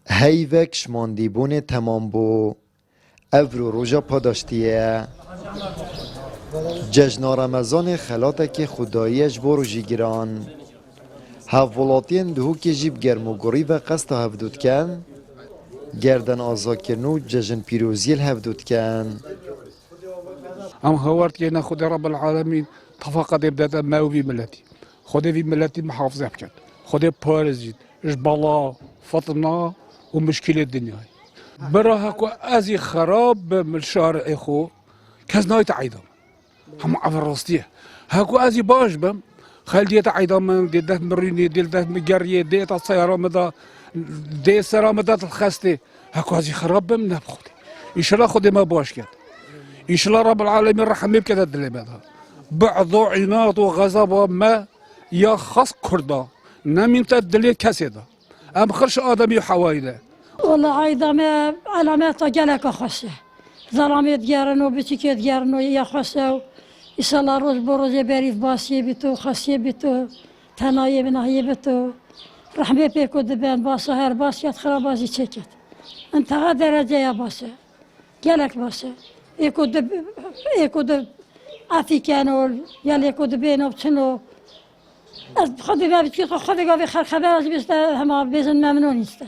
هیوک شماندیبون تمام بو افرو روژا پاداشتیه جشن رمضان خلاته که خداییش بو روژی گران هفولاتین دهو که جیب گرم و گری و قصد هفدود کن گردن آزا کرنو جشن پیروزیل هفدود کن ام هوارد که نه خود رب العالمین تفاقد بدات ما في ملتي خود في ملتي محافظة بكت خود بارزيد اش بلا فطنا ومشكلة الدنيا براها كو ازي خراب من شهر اخو كاز نايت عيدا هم عفر راستيه هاكو ازي باش بم خال ديت عيدا من دي ده مريني دي ده مقريه دي تا السيارة مدى دي السيارة مدى الخاستي هاكو ازي خراب بم نبخدي ان شاء الله خودي ما باش كت ان شاء الله رب العالمين رحم يبكي الدليل هذا بعض عناد وغضب ما يا خاص كردا نمين تدليل كسيدا ام خرش ادمي حوايده والله عايدة ما علامات جالك خاصة ظلامات جارنو بتيكيت جارنو يا خاصة ان شاء الله روز بروز بريف باسي بتو خاصية بتو تناية بناية بتو رحمة بيكو دبان باسا هر باسيات خرابازي تشكت انت درجة يا باسا جالك باسا يكو دب افيكانو يلا يكو دبينو بتنو خذي ما بتشوف خذي قاضي خبر بس هما بيزن ممنون است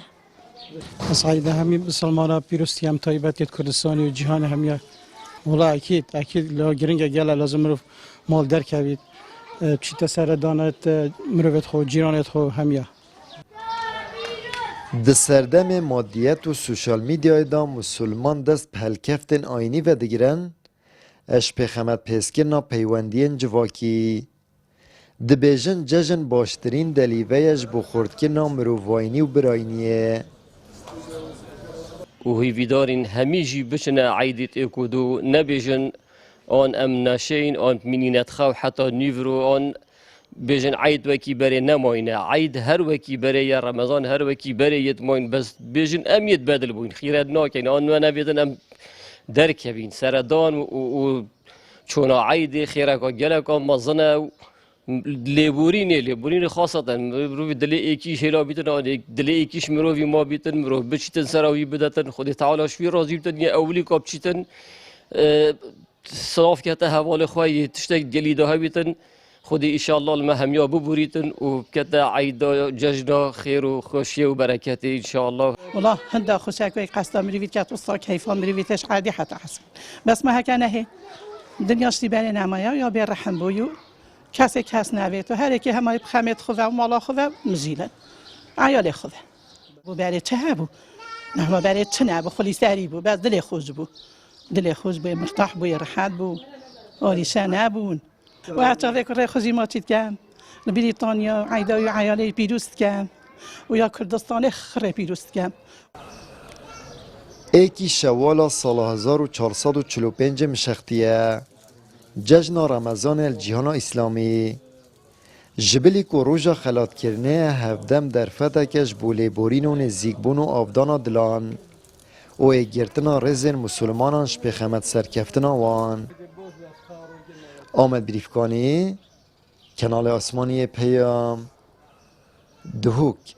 صعيدة همي بسلمانا بيروستي هم طيبات كردستاني وجهان هميا والله أكيد لو جرينجا جالا لازم مروف مال در كبيد بشيتا سردانت مروفت خو جيرانت خو هميا د سردم مادیت و سوشال میدیای دا مسلمان دست پهلکفتن آینی و دگرن اش پیخمت پیسکرنا پیوندین جواکی دبیجن ججن باشترین دلیویش بخوردکرنا مروواینی و براینیه و هیویدارین همیجی بچن عیدیت اکودو نبیجن آن ام نشین آن منینت خو حتی نیورو آن بیجن عید وکی بره نماینه عید هر وکی بره یا رمضان هر وکی بره یت ماین بس بیجن امیت بدل بوین خیرت ناکین آن و نبیدن ام درک بین سردان و چون عید خیرکا گلکا مزنه لیبورین خاصتا روی دل ایکیش هلا بیتن آن دل ایکیش مروی ما بیتن مرو بچیتن سراوی بدتن خود تعالی شوی راضی بیتن یا اولی کاب چیتن صاف کته حوال خواهی تشتک گلیده ها بیتن خودی انشاءالله المهمیا ببوریتن و کته عیدا جشنا خیر و خوشی و برکت انشاءالله والله هندا خوشک وی قصدا مرویت کت وسط کیفان مرویتش عادی حتی حسن بس ما هکنه هی دنیاش تیبر نمایا یا بر رحم بویو کس نوید و هر کی همای بخمت خواه و مالا خواه مزیلن عیال خواه و برای چه هبو نه ما برای چه نبو خلی سری بو بس دل خوش بو مرتاح بو راحت بو آریشه نبون و حتی فکر خوزی ما چید کن بریتانیا عیدای عیالی پیروست کن و یا کردستان خره پیروست کن ایکی شوال سال 1445 مشختیه جشن رمضان الجهان اسلامی جبلی کو روژا خلات کرنه هفدم در فتکش بولی بورین و نزیگبون و آفدان دلان و ایگرتنا رزن مسلمانان شپیخمت سرکفتنا وان آمد بریفکانی کنال آسمانی پیام دهوک